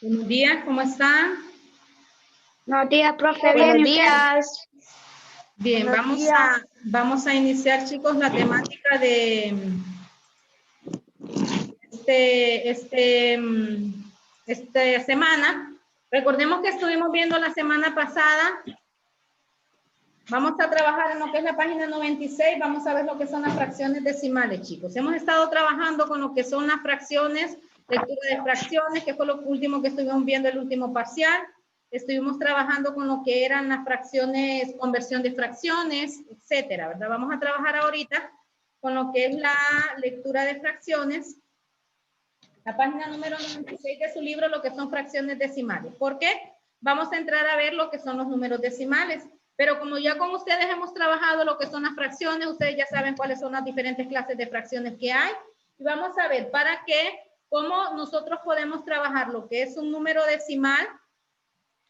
Buenos días, ¿cómo están? Buenos días, profe. Buenos Bien, ¿y usted? días. Bien, Buenos vamos días. vamos a iniciar, chicos, la temática de esta semana. Recordemos que estuvimos viendo la semana pasada. Vamos a trabajar en lo que es la página 96. Vamos a ver lo que son las fracciones decimales, chicos. Hemos estado trabajando con lo que son las fracciones, lectura de fracciones, que fue lo último que estuvimos viendo el último parcial. Estuvimos trabajando con lo que eran las fracciones, conversión de fracciones, etcétera, ¿verdad? Vamos a trabajar ahorita con lo que es la lectura de fracciones. La página número 96 de su libro, lo que son fracciones decimales. ¿Por qué? Vamos a entrar a ver lo que son los números decimales. Pero como ya con ustedes hemos trabajado lo que son las fracciones, ustedes ya saben cuáles son las diferentes clases de fracciones que hay. Y vamos a ver para qué, cómo nosotros podemos trabajar lo que es un número decimal,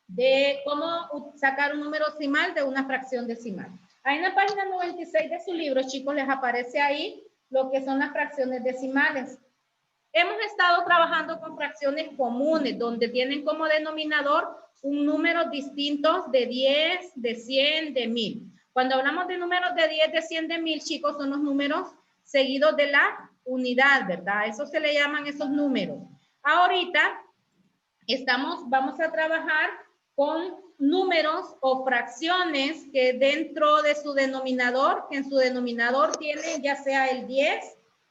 de cómo sacar un número decimal de una fracción decimal. Ahí en la página 96 de su libro, chicos, les aparece ahí lo que son las fracciones decimales. Hemos estado trabajando con fracciones comunes, donde tienen como denominador un número distintos de 10, de 100, de 1000. Cuando hablamos de números de 10, de 100, de 1000, chicos, son los números seguidos de la unidad, ¿verdad? Eso se le llaman esos números. Ahorita vamos a trabajar con números o fracciones que dentro de su denominador, que en su denominador tiene ya sea el 10,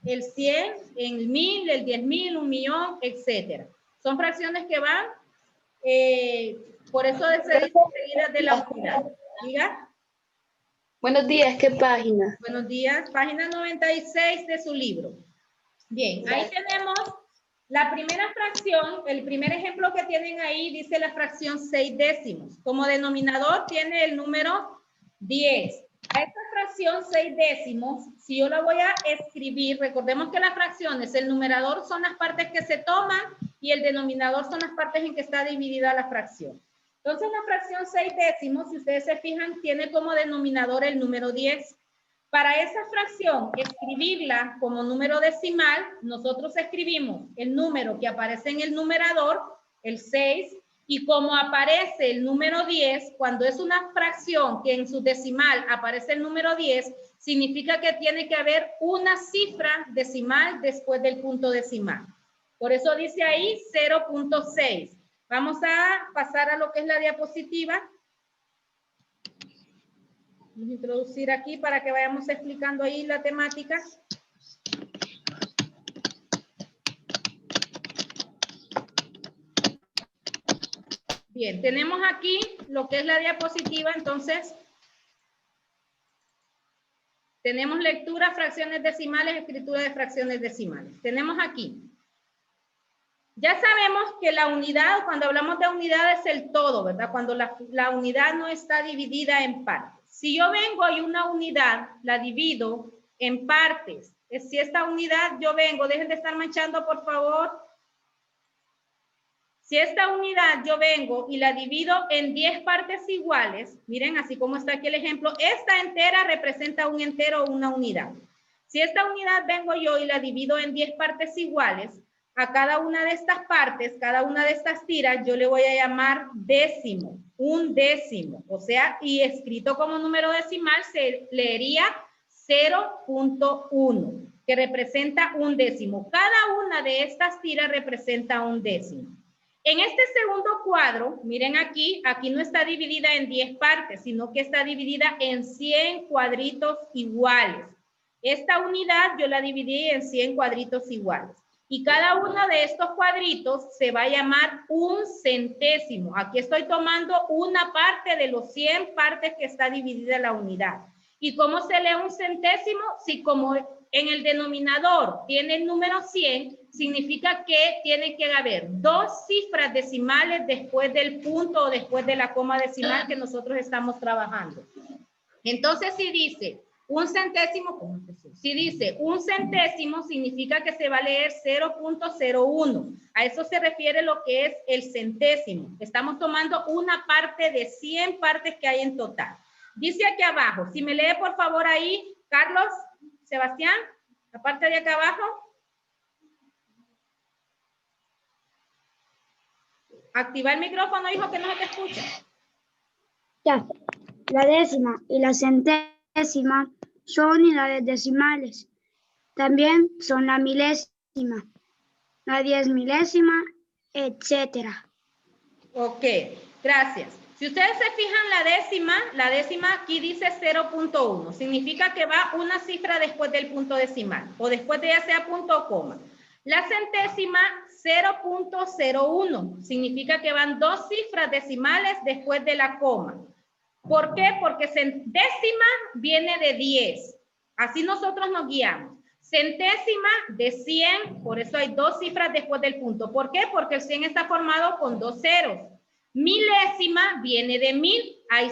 el 100, el 1000, el 10.000, 1.000.000, etcétera. Son fracciones que van, por eso se dice seguidas de la unidad. Diga. Buenos días, ¿qué página? Buenos días, página 96 de su libro. Bien, ahí tenemos la primera fracción, el primer ejemplo que tienen ahí dice la fracción 6 décimos. Como denominador tiene el número 10. A esta fracción 6 décimos, si yo la voy a escribir, recordemos que las fracciones, el numerador son las partes que se toman y el denominador son las partes en que está dividida la fracción. Entonces la fracción 6 décimos, si ustedes se fijan, tiene como denominador el número 10. Para esa fracción, escribirla como número decimal, nosotros escribimos el número que aparece en el numerador, el 6, y como aparece el número 10, cuando es una fracción que en su decimal aparece el número 10, significa que tiene que haber una cifra decimal después del punto decimal. Por eso dice ahí 0.6. Vamos a pasar a lo que es la diapositiva. Vamos a introducir aquí para que vayamos explicando ahí la temática. Bien, tenemos aquí lo que es la diapositiva, entonces tenemos lectura, fracciones decimales, escritura de fracciones decimales. Tenemos aquí. Ya sabemos que la unidad, cuando hablamos de unidad es el todo, ¿verdad? Cuando la unidad no está dividida en partes. Si yo vengo y una unidad la divido en partes, si esta unidad yo vengo, dejen de estar manchando por favor. Si esta unidad yo vengo y la divido en 10 partes iguales, miren así como está aquí el ejemplo, esta entera representa un entero o una unidad. Si esta unidad vengo yo y la divido en 10 partes iguales, a cada una de estas partes, cada una de estas tiras, yo le voy a llamar décimo, un décimo. O sea, y escrito como número decimal se leería 0.1, que representa un décimo. Cada una de estas tiras representa un décimo. En este segundo cuadro, miren aquí no está dividida en 10 partes, sino que está dividida en 100 cuadritos iguales. Esta unidad yo la dividí en 100 cuadritos iguales. Y cada uno de estos cuadritos se va a llamar un centésimo. Aquí estoy tomando una parte de los 100 partes que está dividida la unidad. ¿Y cómo se lee un centésimo? Si como en el denominador tiene el número 100, significa que tiene que haber dos cifras decimales después del punto o después de la coma decimal que nosotros estamos trabajando. Entonces, si dice un centésimo, si dice un centésimo, significa que se va a leer 0.01. A eso se refiere lo que es el centésimo. Estamos tomando una parte de 100 partes que hay en total. Dice aquí abajo, si me lee por favor ahí, Carlos, Sebastián, la parte de acá abajo. Activa el micrófono, hijo, que no se te escucha. Ya. La décima y la centésima son unidades decimales. También son la milésima, la 10 milésima, etcétera. Ok, gracias. Si ustedes se fijan, la décima aquí dice 0.1. Significa que va una cifra después del punto decimal o después de ya sea punto o coma. La centésima, 0.01. Significa que van dos cifras decimales después de la coma. ¿Por qué? Porque décima viene de 10. Así nosotros nos guiamos. Centésima de 100, por eso hay dos cifras después del punto. ¿Por qué? Porque el 100 está formado con dos ceros. Milésima viene de 1000. Hay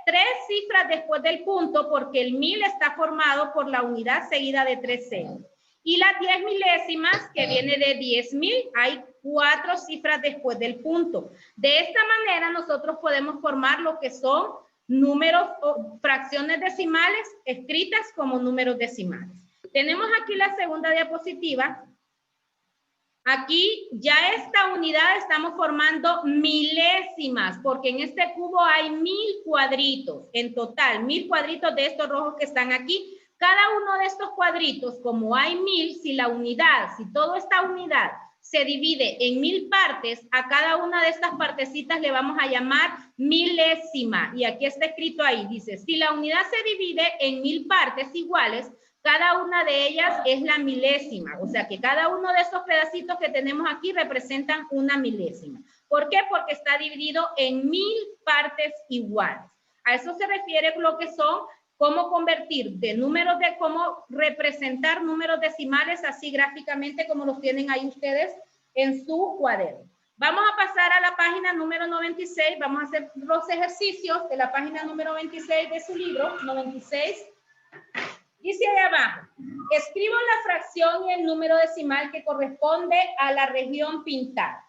tres cifras después del punto porque el 1000 está formado por la unidad seguida de tres ceros. Y las 10 milésimas, que viene de 10.000, hay cuatro cifras después del punto. De esta manera nosotros podemos formar lo que son números o fracciones decimales escritas como números decimales. Tenemos aquí la segunda diapositiva. Aquí ya esta unidad estamos formando milésimas, porque en este cubo hay 1000 cuadritos en total, 1000 cuadritos de estos rojos que están aquí. Cada uno de estos cuadritos, como hay 1000, si toda esta unidad se divide en 1000 partes, a cada una de estas partecitas le vamos a llamar milésima. Y aquí está escrito ahí, dice, si la unidad se divide en 1000 partes iguales, cada una de ellas es la milésima. O sea que cada uno de estos pedacitos que tenemos aquí representan una milésima. ¿Por qué? Porque está dividido en 1000 partes iguales. A eso se refiere lo que son cómo convertir de números de cómo representar números decimales así gráficamente como los tienen ahí ustedes en su cuaderno. Vamos a pasar a la página número 96. Vamos a hacer los ejercicios de la página número 26 de su libro, 96. Dice ahí abajo, escribo la fracción y el número decimal que corresponde a la región pintada.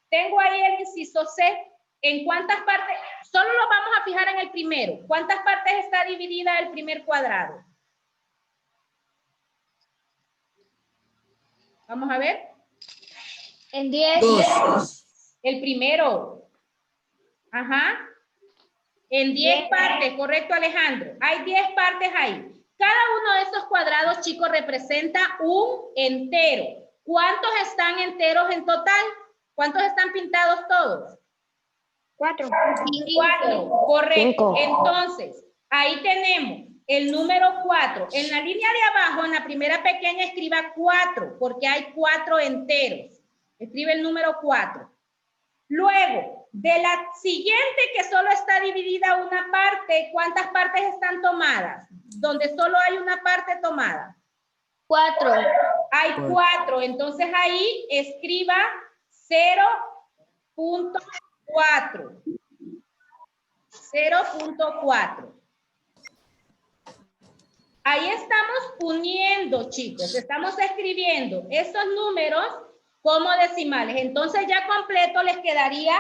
Tengo ahí el inciso C. ¿En cuántas partes? Solo lo vamos a fijar en el primero. ¿Cuántas partes está dividida el primer cuadrado? Vamos a ver. En 10. El primero. Ajá. En 10 partes, correcto, Alejandro. Hay 10 partes ahí. Cada uno de estos cuadrados, chicos, representa un entero. ¿Cuántos están enteros en total? ¿Cuántos están pintados todos? 4. 4, correcto. 5. Entonces, ahí tenemos el número 4. En la línea de abajo, en la primera pequeña, escriba 4, porque hay 4 enteros. Escribe el número 4. Luego, de la siguiente que solo está dividida una parte, ¿cuántas partes están tomadas? Donde solo hay una parte tomada. 4. Hay 4, entonces ahí escriba 0.4. 0.4. Ahí estamos uniendo, chicos. Estamos escribiendo estos números como decimales. Entonces ya completo les quedaría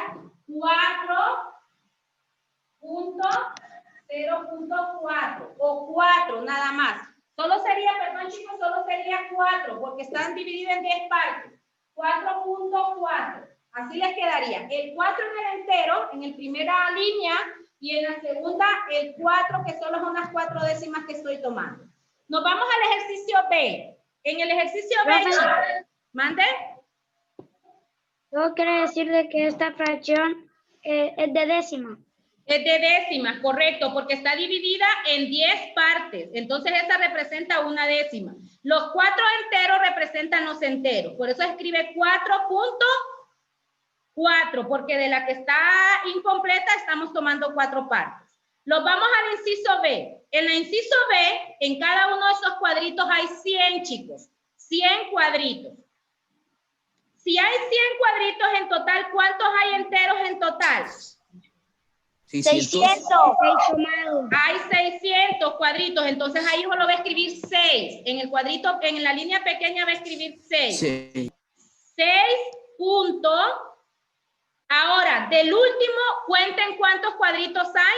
4.0.4 o 4 nada más. Solo sería, perdón chicos, solo sería 4 porque están divididos en 10 partes. 4.4. Así les quedaría el 4 en el entero, en la primera línea, y en la segunda el 4, que solo son las 4 décimas que estoy tomando. Nos vamos al ejercicio B. En el ejercicio B, chicos, ¿mande? Todo quiere decir de que esta fracción es de décima. Es de décimas, correcto, porque está dividida en 10 partes. Entonces, esta representa una décima. Los 4 enteros representan los enteros. Por eso escribe 4.4, porque de la que está incompleta estamos tomando 4 partes. Los vamos al inciso B. En el inciso B, en cada uno de esos cuadritos hay 100, chicos. 100 cuadritos. Si hay 100 cuadritos en total, ¿cuántos hay enteros en total? 600. Hay 600 cuadritos, entonces ahí uno lo va a escribir 6. En el cuadrito, en la línea pequeña va a escribir 6. 6 puntos. Ahora, del último, cuenten cuántos cuadritos hay.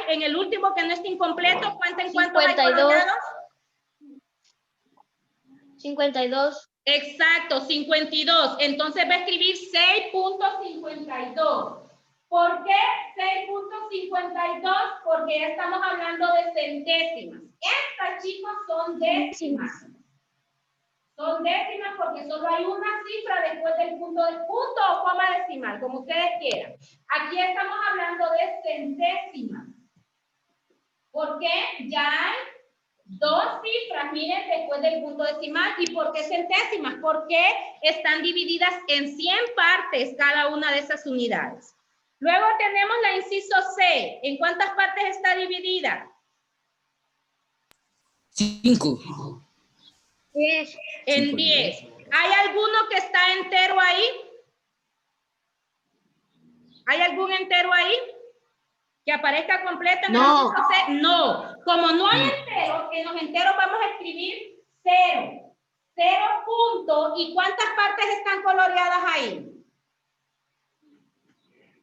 En el último que no está incompleto, cuenten cuántos hay colocados. 52. Exacto, 52. Entonces va a escribir 6.52. ¿Por qué 6.52? Porque ya estamos hablando de centésimas. Estas, chicos, son décimas. Son décimas porque solo hay una cifra después del punto o coma decimal, como ustedes quieran. Aquí estamos hablando de centésimas. Porque ya hay dos cifras, miren, después del punto decimal. ¿Y por qué centésimas? Porque están divididas en 100 partes cada una de esas unidades. Luego tenemos la inciso C. ¿En cuántas partes está dividida? 5. 10. En 10. ¿Hay alguno que está entero ahí? ¿Hay algún entero ahí? ¿Que aparezca completo en el inciso C? No. Como no hay enteros, en los enteros vamos a escribir 0. 0 punto. ¿Y cuántas partes están coloreadas ahí?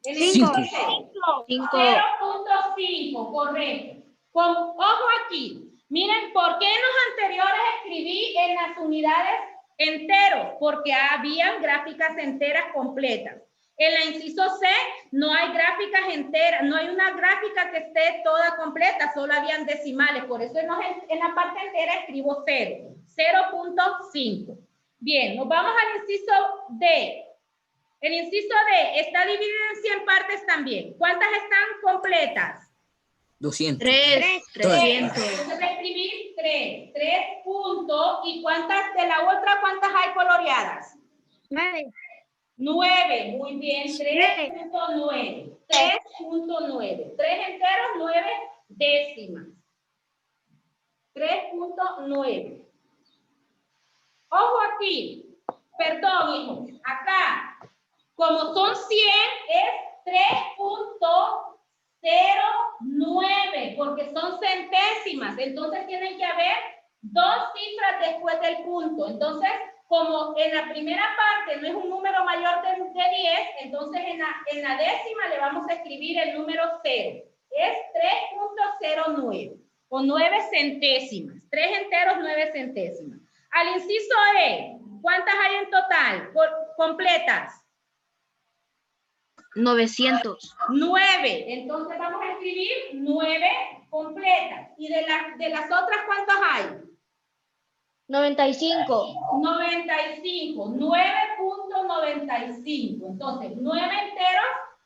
5. 0.5, correcto. Ojo aquí. Miren, ¿por qué en los anteriores escribí en las unidades enteros? Porque habían gráficas enteras completas. En la inciso C no hay gráficas enteras, no hay una gráfica que esté toda completa, solo habían decimales. Por eso en la parte entera escribo 0. 0.5. Bien, nos vamos al inciso D. El inciso D está dividido en 100 partes también. ¿Cuántas están completas? 200. 3. 300. Entonces voy a escribir 3. 3 puntos. ¿Y cuántas de la otra, cuántas hay coloreadas? 9. 9. Muy bien. 3.9. 3.9. 3 enteros, 9 décimas. 3.9. Ojo aquí. Perdón, hijo. Acá. Como son 100, es 3.09, porque son centésimas. Entonces tienen que haber dos cifras después del punto. Entonces, como en la primera parte no es un número mayor de 10, entonces en la décima le vamos a escribir el número 0. Es 3.09 o 9 centésimas. 3 enteros, 9 centésimas. Al inciso E, ¿cuántas hay en total? Completas. 900. 9. Entonces vamos a escribir 9 completas. ¿Y de las otras cuántas hay? 95. 95. 9.95. Entonces, 9 enteros,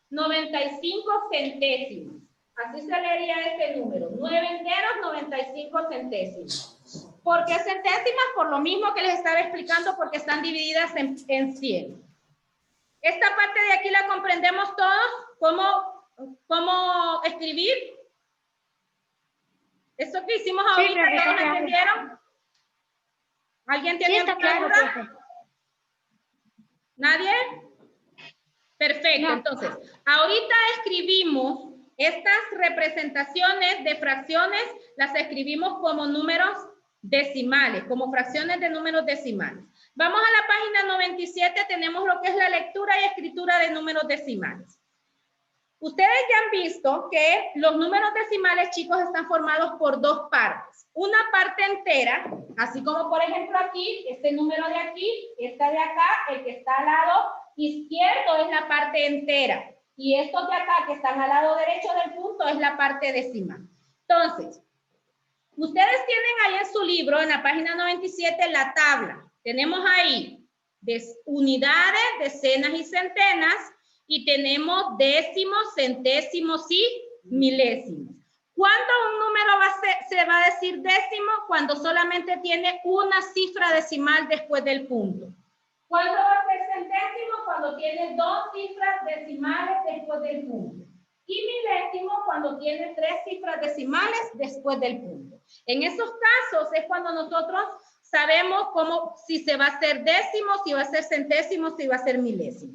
95 centésimos. Así se leería este número. 9 enteros, 95 centésimos. ¿Por qué centésimas? Por lo mismo que les estaba explicando, porque están divididas en 100. Esta parte de aquí la comprendemos todos. ¿Cómo escribir? ¿Eso que hicimos ahorita, todos entendieron? ¿Alguien tiene alguna duda? ¿Nadie? Perfecto. No. Entonces, ahorita escribimos estas representaciones de fracciones, las escribimos como números decimales, como fracciones de números decimales. Vamos a la página 97, tenemos lo que es la lectura y escritura de números decimales. Ustedes ya han visto que los números decimales, chicos, están formados por dos partes. Una parte entera, así como por ejemplo aquí, este número de aquí, esta de acá, el que está al lado izquierdo es la parte entera. Y estos de acá que están al lado derecho del punto es la parte decimal. Entonces, ustedes tienen ahí en su libro, en la página 97, la tabla. Tenemos ahí unidades, decenas y centenas. Y tenemos décimos, centésimos y milésimos. ¿Cuándo un número se va a decir décimo? Cuando solamente tiene una cifra decimal después del punto. ¿Cuándo va a ser centésimo? Cuando tiene dos cifras decimales después del punto. Y milésimo cuando tiene tres cifras decimales después del punto. En esos casos es cuando nosotros sabemos si se va a hacer décimo, si va a ser centésimo, si va a ser milésimo.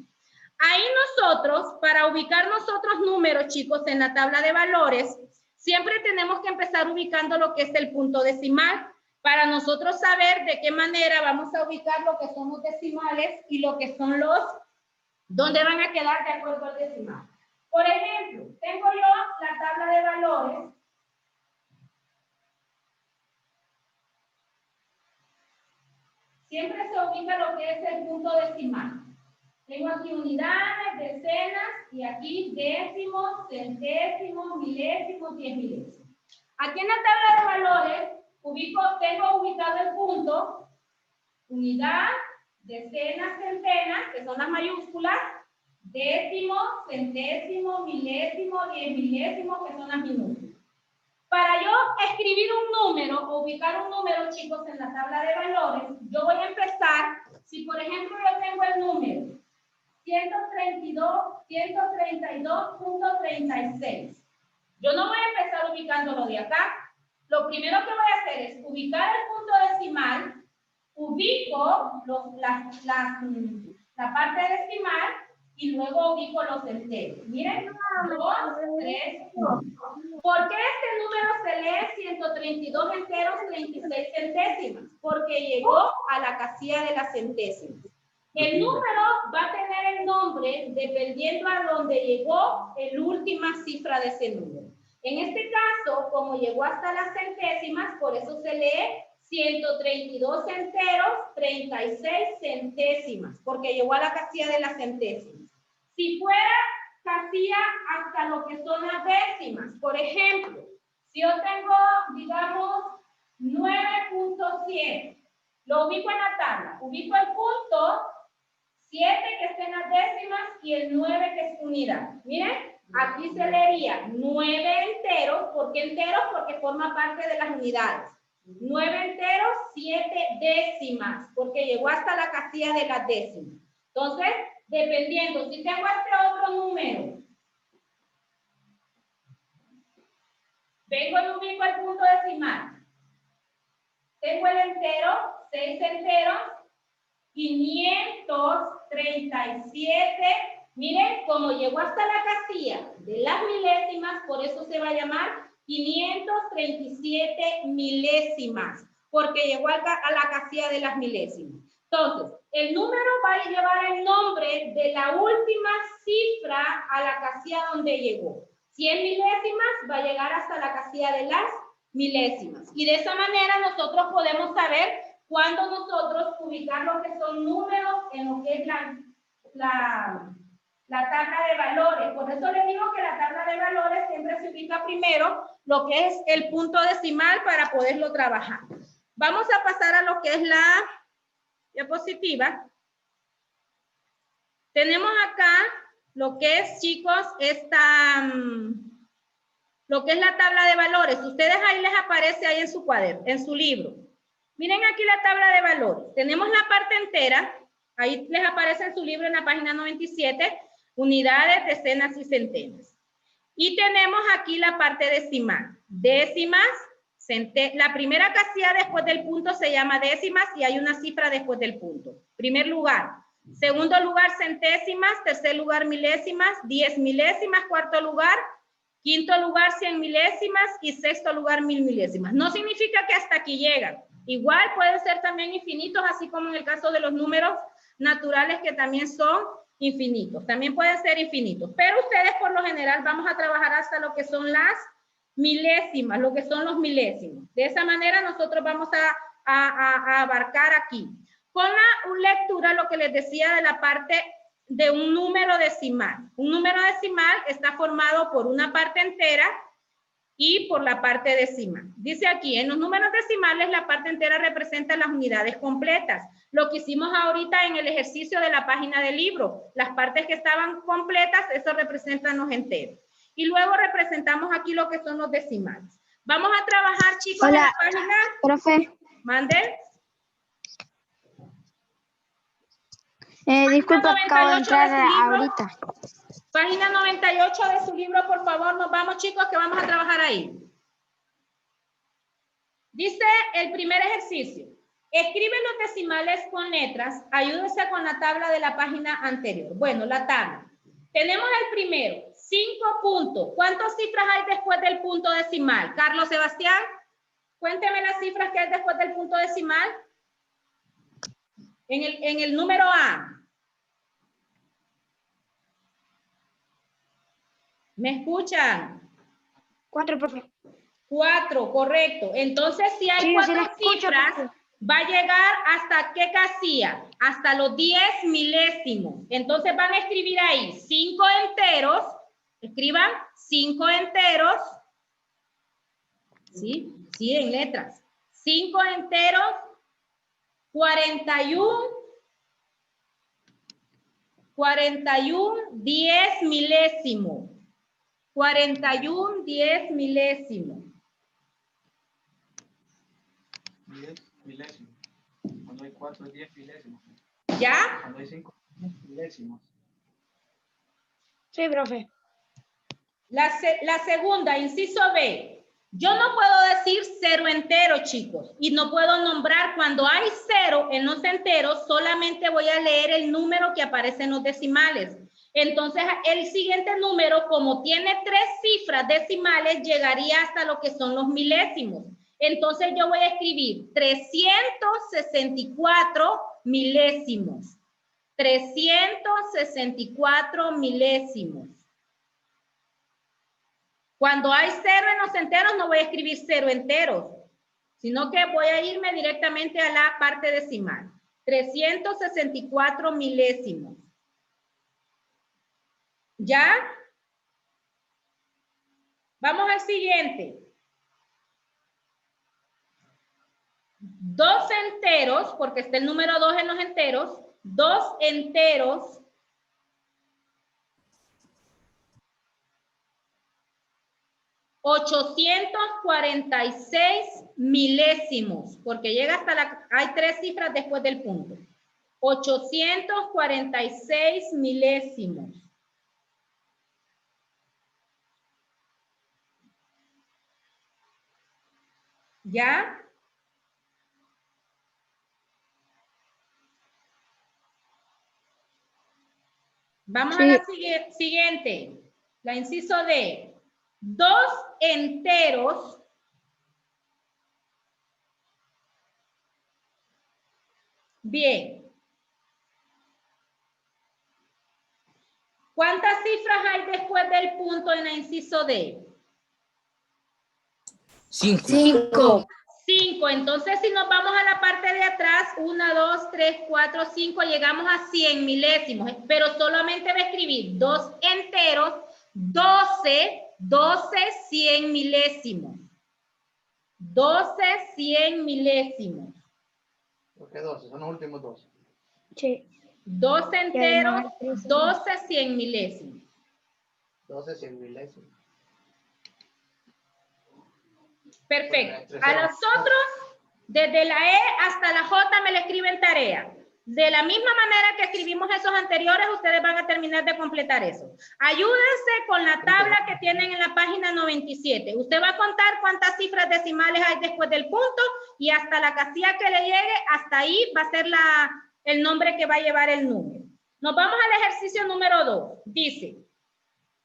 Ahí nosotros, para ubicar nosotros números, chicos, en la tabla de valores, siempre tenemos que empezar ubicando lo que es el punto decimal, para nosotros saber de qué manera vamos a ubicar lo que son los decimales y lo que son dónde van a quedar de acuerdo al decimal. Por ejemplo, tengo yo la tabla de valores. Siempre se ubica lo que es el punto decimal. Tengo aquí unidades, decenas y aquí décimos, centésimos, milésimos, 10 milésimos. Aquí en la tabla de valores tengo ubicado el punto, unidad, decenas, centenas, que son las mayúsculas, décimos, centésimos, milésimos, 10 milésimos, que son las minúsculas. Para yo escribir un número o ubicar un número, chicos, en la tabla de valores, yo voy a empezar, si por ejemplo yo tengo el número 132.36, yo no voy a empezar ubicándolo de acá. Lo primero que voy a hacer es ubicar el punto decimal, ubico la parte decimal y luego ubico los enteros. Miren, 2, 3, 1. ¿Por qué este número se lee 132 enteros, 36 centésimas? Porque llegó a la casilla de las centésimas. El número va a tener el nombre dependiendo a donde llegó la última cifra de ese número. En este caso, como llegó hasta las centésimas, por eso se lee 132 enteros, 36 centésimas, porque llegó a la casilla de las centésimas. Si fuera casilla hasta lo que son las décimas, por ejemplo, si yo tengo, digamos, 9.7, lo ubico en la tabla, ubico el punto 7 que está en las décimas y el 9 que es unidad. Miren, aquí se leería 9 enteros. ¿Por qué enteros? Porque forma parte de las unidades. 9 enteros, 7 décimas, porque llegó hasta la casilla de las décimas. Entonces, dependiendo, si tengo este otro número, vengo y ubico el punto decimal. Tengo el entero, 6 enteros, 537. Miren, como llegó hasta la casilla de las milésimas, por eso se va a llamar 537 milésimas, porque llegó a la casilla de las milésimas. Entonces, el número va a llevar el nombre de la última cifra a la casilla donde llegó. 100 milésimas va a llegar hasta la casilla de las milésimas. Y de esa manera nosotros podemos saber cuándo nosotros ubicar lo que son números en lo que es la tabla de valores. Por eso les digo que la tabla de valores siempre se ubica primero lo que es el punto decimal para poderlo trabajar. Vamos a pasar a lo que es la diapositiva. Tenemos acá lo que es, chicos, lo que es la tabla de valores. Ustedes ahí les aparece ahí en su cuaderno, en su libro. Miren aquí la tabla de valores. Tenemos la parte entera. Ahí les aparece en su libro en la página 97, unidades, decenas y centenas. Y tenemos aquí la parte decimal. Décimas, la primera casilla después del punto se llama décimas y hay una cifra después del punto. Primer lugar. Segundo lugar, centésimas. Tercer lugar, milésimas. 10 milésimas. Cuarto lugar, quinto lugar, 100 milésimas. Y sexto lugar, 1000 milésimas. No significa que hasta aquí llegan. Igual pueden ser también infinitos, así como en el caso de los números naturales que también son infinitos. También pueden ser infinitos. Pero ustedes por lo general vamos a trabajar hasta lo que son las milésimas, lo que son los milésimos. De esa manera nosotros vamos a abarcar aquí. Con la lectura, lo que les decía de la parte de un número decimal. Un número decimal está formado por una parte entera y por la parte decimal. Dice aquí, en los números decimales la parte entera representa las unidades completas. Lo que hicimos ahorita en el ejercicio de la página del libro, las partes que estaban completas, eso representan los enteros. Y luego representamos aquí lo que son los decimales. Vamos a trabajar, chicos, Hola, en la página. profe. Mande. Disculpa, acabo de 98 entrar de su libro. ahorita. Página 98 de su libro, por favor, nos vamos, chicos, que vamos a trabajar ahí. Dice el primer ejercicio. Escribe los decimales con letras. Ayúdese con la tabla de la página anterior. Bueno, la tabla. Tenemos el primero, 5 puntos. ¿Cuántas cifras hay después del punto decimal? Carlos Sebastián, cuénteme las cifras que hay después del punto decimal. En el número A. ¿Me escuchan? 4, profe. 4, correcto. Entonces, si hay Sí, yo sí la 4 escucho, cifras, profe. va a llegar hasta qué casilla? Hasta los 10 milésimos. Entonces van a escribir ahí 5 enteros. Escriban 5 enteros. ¿Sí? Sí, en letras. 5 enteros, 41 10 milésimos. 41 10 milésimos. 10 milésimos. Cuando hay 4 es 10 milésimos. ¿Ya? Cuando hay 5 milésimos. Sí, profe. La segunda, inciso B. Yo no puedo decir 0 entero, chicos, y no puedo nombrar cuando hay 0 en los enteros, solamente voy a leer el número que aparece en los decimales. Entonces, el siguiente número, como tiene 3 cifras decimales, llegaría hasta lo que son los milésimos. Entonces, yo voy a escribir 364 milésimos. 364 milésimos. Cuando hay 0 en los enteros, no voy a escribir 0 enteros, sino que voy a irme directamente a la parte decimal. 364 milésimos. ¿Ya? Vamos al siguiente. 2 enteros, porque está el número 2 en los enteros. 2 enteros. 846 milésimos, porque llega hasta hay 3 cifras después del punto. 846 milésimos. ¿Ya? Vamos a la siguiente. La inciso D. 2 enteros. Bien. ¿Cuántas cifras hay después del punto en la inciso D? 5. 5. Entonces, si nos vamos a la parte de atrás, 1, 2, 3, 4, 5, llegamos a 100 milésimos. Pero solamente va a escribir 2 enteros, 12, 100 milésimos. 12, 100 milésimos. ¿Por qué 12? Son los últimos 12. Sí. 2 enteros, 12, 100 milésimos. 12, 100 milésimos. Perfecto. A los otros, desde la E hasta la J me le escriben tarea. De la misma manera que escribimos esos anteriores, ustedes van a terminar de completar eso. Ayúdense con la tabla que tienen en la página 97. Usted va a contar cuántas cifras decimales hay después del punto y hasta la casilla que le llegue, hasta ahí va a ser el nombre que va a llevar el número. Nos vamos al ejercicio número 2. Dice,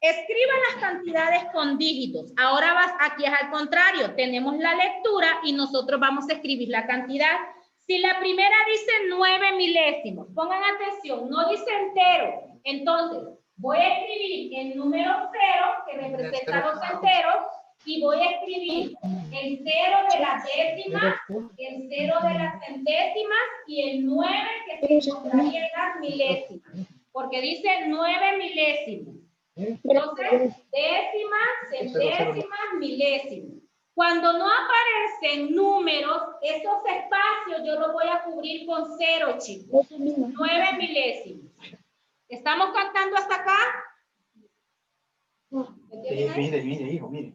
escriba las cantidades con dígitos. Ahora aquí es al contrario. Tenemos la lectura y nosotros vamos a escribir la cantidad. Si la primera dice 9 milésimos, pongan atención, no dice entero. Entonces, voy a escribir el número 0, que representa los enteros, y voy a escribir el 0 de las décimas, el 0 de las centésimas y el 9 que se encontraría en las milésimas. Porque dice 9 milésimos. Entonces, décimas, centésimas, milésimos. Cuando no aparecen números, esos espacios yo los voy a cubrir con 0, chicos. 9 milésimos. ¿Estamos captando hasta acá? Mire, hijo, mire.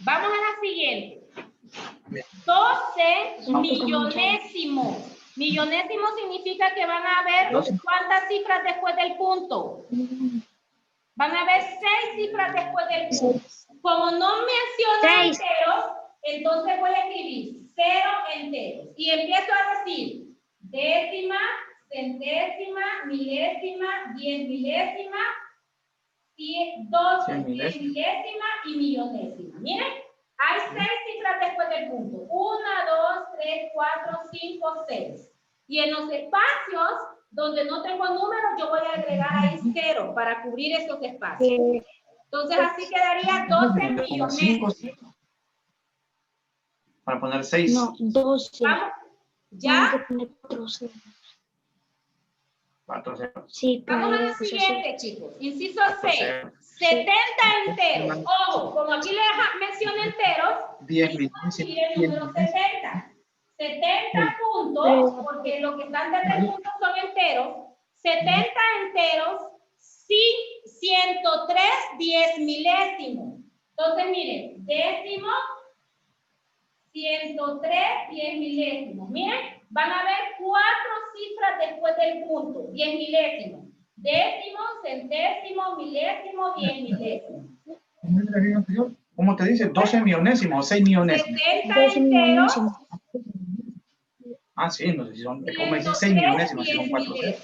Vamos a la siguiente. 12 millonésimos. Millonésimos significa que van a haber ¿cuántas cifras después del punto? Van a haber 6 cifras después del punto. Como no menciona enteros, entonces voy a escribir 0 enteros. Y empiezo a decir décima, centésima, milésima, 10 milésima, 12 milésima y millonésima. Miren, hay 6 cifras después del punto. 1, 2, 3, 4, 5, 6. Y en los espacios donde no tengo números, yo voy a agregar ahí 0 para cubrir esos espacios. Entonces, así quedaría 12 millones. Para poner 6. No, 12. Vamos. ¿Ya? 4 ceros. Sí, Vamos para al siguiente, chicos. Inciso 6. cero. 70 enteros. Ojo, como aquí les mencioné enteros, 10 aquí milésimos. el número 70. 70 puntos, porque lo que están de 3 puntos son enteros. 70 enteros, 103 10 milésimos. Entonces, miren, décimo, 103 10 milésimos. Miren, van a ver 4 cifras después del punto, 10 milésimos. Décimo, centésimo, milésimo, 10 milésimos. ¿Cómo te dice? 12 millonésimos o 6 millonésimos. 70 enteros, Ah, sí, no sé si son, como dice 6 millonésimos, si son 4 ceros.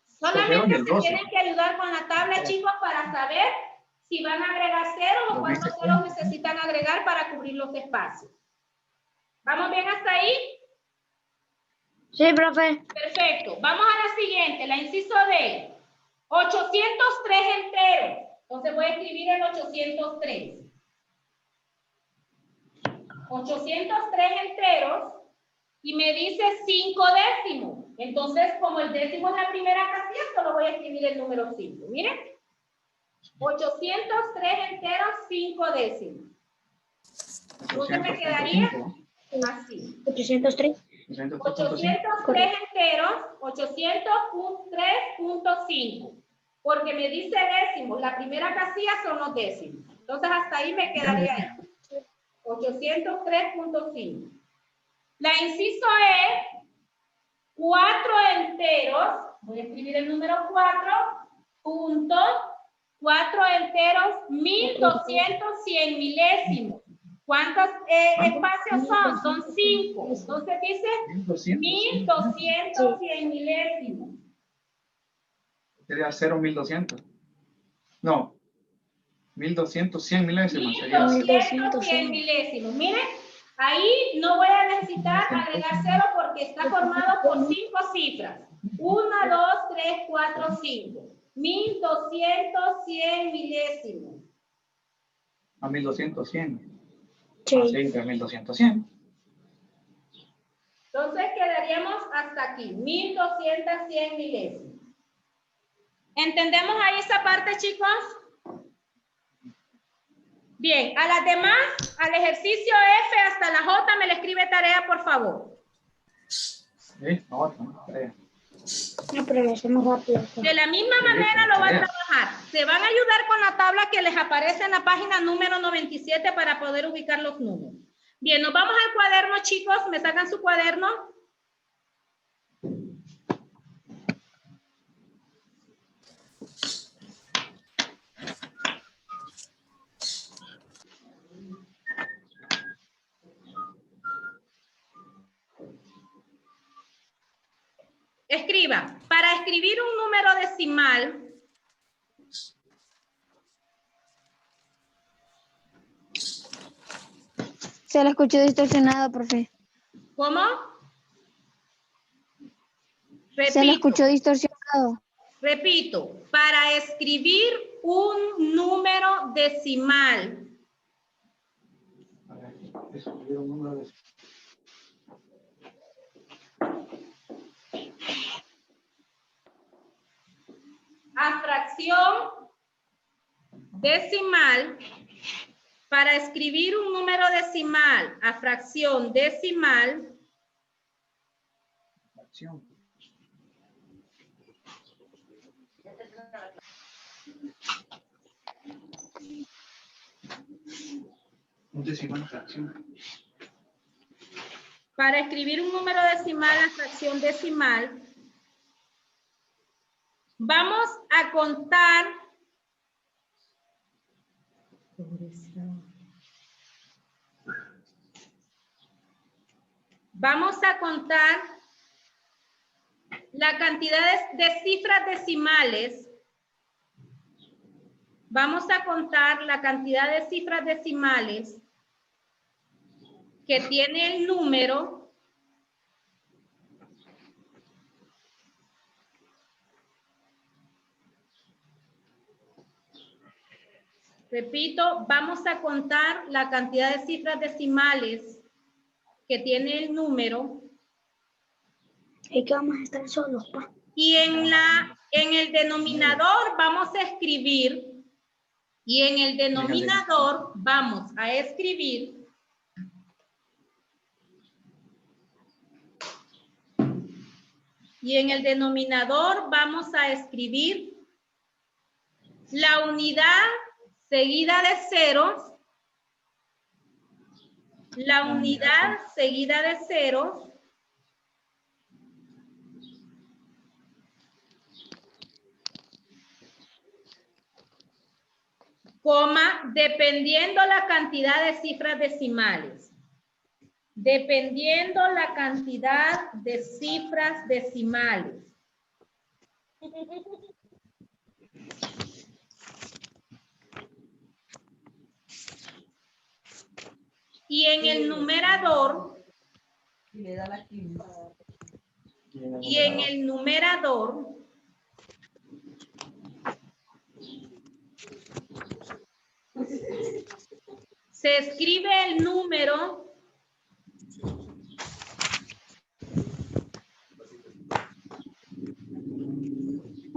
Solamente se 12. tienen que ayudar con la tabla, chicos, para saber si van a agregar ceros o cuántos ceros necesitan agregar para cubrir los espacios. ¿Vamos bien hasta ahí? Sí, profe. Perfecto. Vamos a la siguiente, la inciso D. 803 enteros. Entonces voy a escribir el 803. 803 enteros y me dice 5 décimos. Entonces, como el décimo es la primera casilla, solo voy a escribir el número 5. Miren. 803 enteros, 5 décimos. Entonces me quedaría así. 803. 803 enteros, 803.5. Porque me dice décimos. La primera casilla son los décimos. Entonces, hasta ahí me quedaría ahí. 803.5. La inciso E, 4 enteros, voy a escribir el número 4, punto, 4 enteros, 1200 100 milésimos. ¿Cuántos espacios son? Son 5. Entonces dice 1200 100 milésimos. Sería 0, 1200. No. 1200, 100 milésimos. Sería 1200 100 milésimos. Miren, ahí no voy a necesitar agregar 0 porque está formado por 5 cifras. 1, 2, 3, 4, 5. 1200 100 milésimos. A 1200, 100. Sí. Así que 1200, 100. Entonces quedaríamos hasta aquí. 1200 100 milésimos. ¿Entendemos ahí esa parte, chicos? Bien, a las demás, al ejercicio F hasta la J me le escribe tarea, por favor. Sí, no, No, pero lo hacemos rápido. De la misma manera lo va a trabajar. Se van a ayudar con la tabla que les aparece en la página número 97 para poder ubicar los números. Bien, nos vamos al cuaderno, chicos. ¿Me sacan su cuaderno? Escriba, para escribir un número decimal, Se lo escuchó distorsionado, profe. ¿cómo? Se lo escuchó distorsionado. Repito, para escribir un número decimal, a fracción decimal, para escribir un número decimal a fracción decimal, para escribir un número decimal a fracción decimal, vamos a contar la cantidad de cifras decimales. Vamos a contar la cantidad de cifras decimales que tiene el número repito, vamos a contar la cantidad de cifras decimales que tiene el número Es que vamos a estar solos, pa. Y en el denominador vamos a escribir, y en el denominador vamos a escribir la unidad seguida de ceros, la unidad seguida de ceros, coma, dependiendo la cantidad de cifras decimales. Dependiendo la cantidad de cifras decimales. Y en el numerador, se escribe el número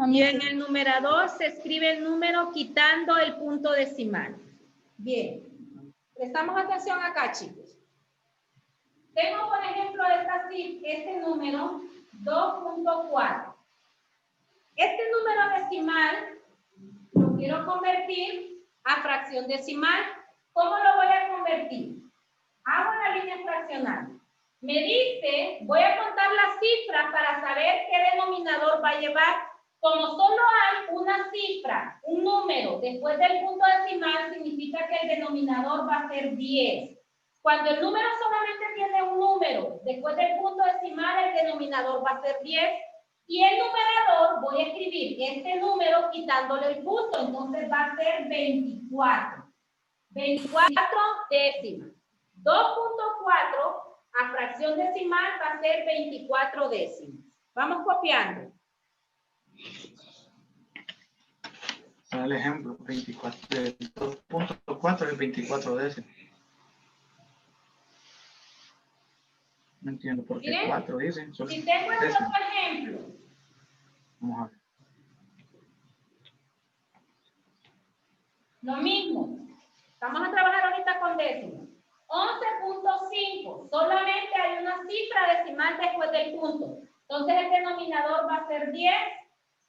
y en el numerador se escribe el número quitando el punto decimal. Bien, prestamos atención acá, chicos. Tengo, por ejemplo, este número 2.4. Este número decimal lo quiero convertir a fracción decimal. ¿Cómo lo voy a convertir? Hago la línea fraccional. Me dice, voy a contar las cifras para saber qué denominador va a llevar. Como solo hay una cifra, un número, después del punto decimal, significa que el denominador va a ser 10. Cuando el número solamente tiene un número, después del punto decimal, el denominador va a ser 10. Y el numerador, voy a escribir este número quitándole el punto, entonces va a ser 24. 24 décimas. 2.4 a fracción decimal va a ser 24 décimas. Vamos copiando. El ejemplo, 2.4 es 24 décimas. No entiendo por qué. Miren, 4 dicen. Si tengo este otro ejemplo. Vamos a ver. Lo mismo. Vamos a trabajar ahorita con décimas. 11.5. Solamente hay una cifra decimal después del punto. Entonces el denominador va a ser 10.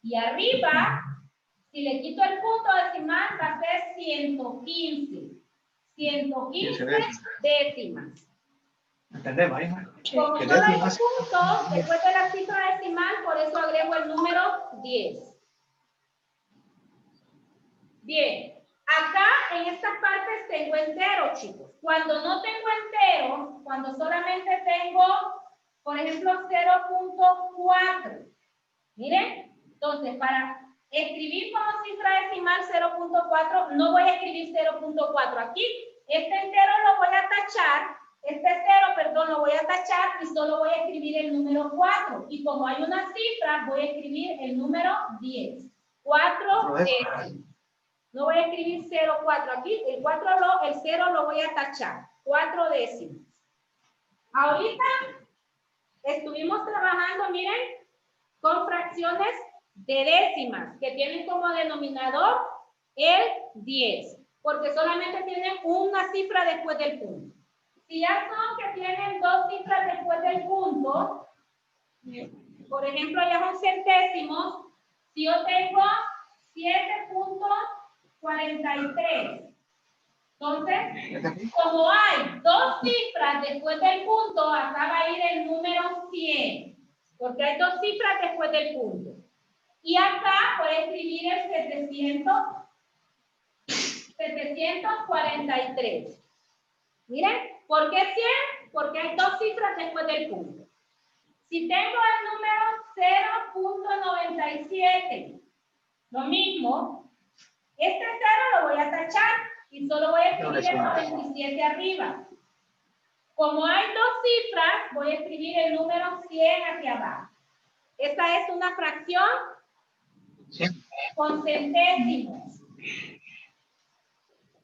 Y arriba, si le quito el punto decimal, va a ser 115. 115 décimas. ¿Entendemos, hija? Como solo hay un punto después de la cifra decimal, por eso agrego el número 10. Bien. Acá en estas partes tengo enteros, chicos. Cuando no tengo enteros, cuando solamente tengo, por ejemplo, 0.4. Miren, entonces para escribir como cifra decimal 0.4, no voy a escribir 0.4 aquí. Este entero lo voy a tachar, lo voy a tachar y solo voy a escribir el número 4. Y como hay una cifra, voy a escribir el número 10. 4 décimas. No voy a escribir 0.4 aquí, el 0 lo voy a tachar, 4 décimas. Ahorita estuvimos trabajando, miren, con fracciones de décimas, que tienen como denominador el 10, porque solamente tienen una cifra después del punto. Si ya son que tienen dos cifras después del punto, por ejemplo, ya son centésimos, si yo tengo 7.43. Entonces, como hay dos cifras después del punto, acá va a ir el número 100, porque hay dos cifras después del punto. Y acá voy a escribir el 743. Miren, ¿por qué 100? Porque hay dos cifras después del punto. Si tengo el número 0.97, lo mismo, este 0 lo voy a tachar y solo voy a escribir el 97 arriba. Como hay dos cifras, voy a escribir el número 100 hacia abajo. Esta es una fracción con centésimos.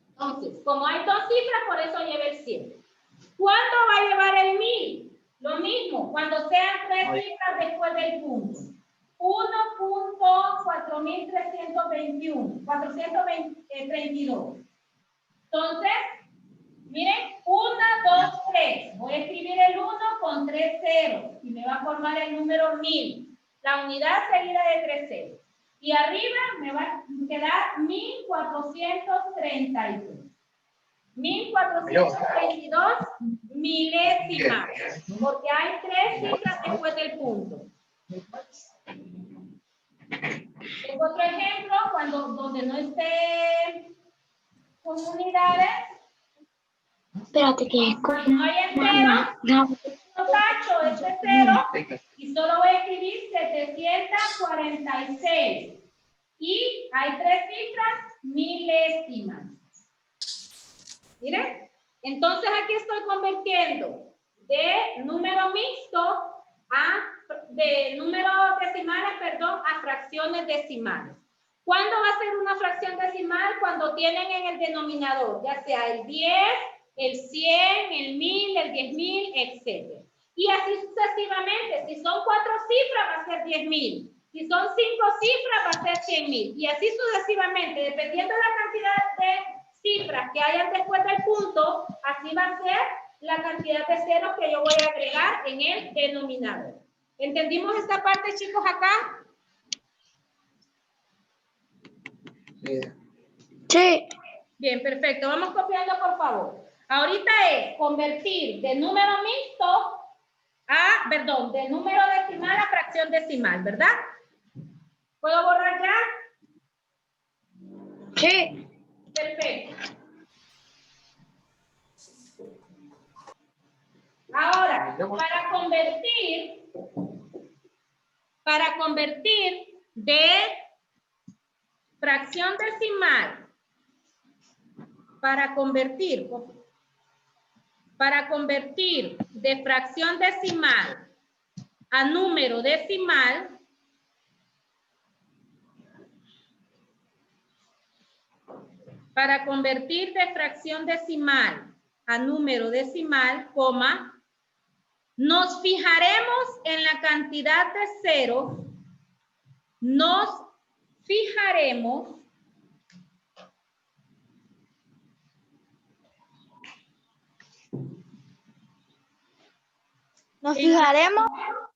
Entonces, como hay dos cifras, por eso lleva el 100. ¿Cuándo va a llevar el 1000? Lo mismo, cuando sean 3 cifras después del punto. 1.4321, 432. Entonces, miren, 1, 2, 3. Voy a escribir el 1 con 3 ceros y me va a formar el número 1000. La unidad seguida de 3 ceros. Y arriba me va a quedar 1432. 1432 milésimas, porque hay 3 cifras después del punto. Tengo otro ejemplo, donde no esté con unidades. Espérate que es No hay entero. no. No tacho este cero y solo voy a escribir 746. Y hay 3 cifras milésimas. Miren, entonces aquí estoy convirtiendo de número mixto de números decimales, a fracciones decimales. ¿Cuándo va a ser una fracción decimal? Cuando tienen en el denominador, ya sea el 10, el 100, el 1000, el 10.000, etc. Y así sucesivamente. Si son 4 cifras, va a ser 10.000. Si son 5 cifras, va a ser 100.000. Y así sucesivamente, dependiendo de la cantidad de cifras que hayan después del punto, así va a ser la cantidad de ceros que yo voy a agregar en el denominador. ¿Entendimos esta parte, chicos, acá? Sí. Bien, perfecto. Vamos copiando, por favor. Ahorita es convertir de número mixto de número decimal a fracción decimal, ¿verdad? ¿Puedo borrar ya? Sí. Perfecto. Ahora, para convertir de fracción decimal, para convertir de fracción decimal a número decimal, para convertir de fracción decimal a número decimal, nos fijaremos en la cantidad de ceros, nos fijaremos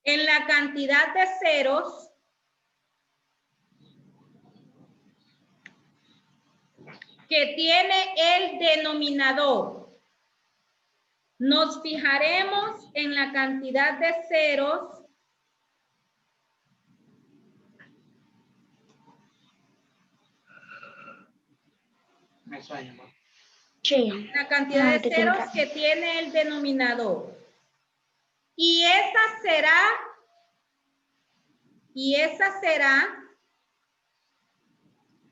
en la cantidad de ceros que tiene el denominador. Nos fijaremos en la cantidad de ceros Sí. la cantidad de ceros que tiene el denominador. Y esa será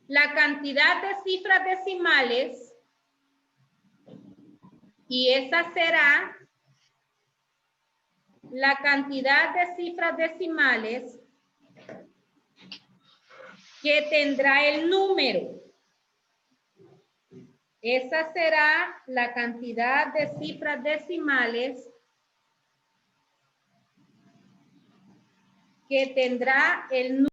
la cantidad de cifras decimales. Y esa será la cantidad de cifras decimales que tendrá el número. Esa será la cantidad de cifras decimales que tendrá el número.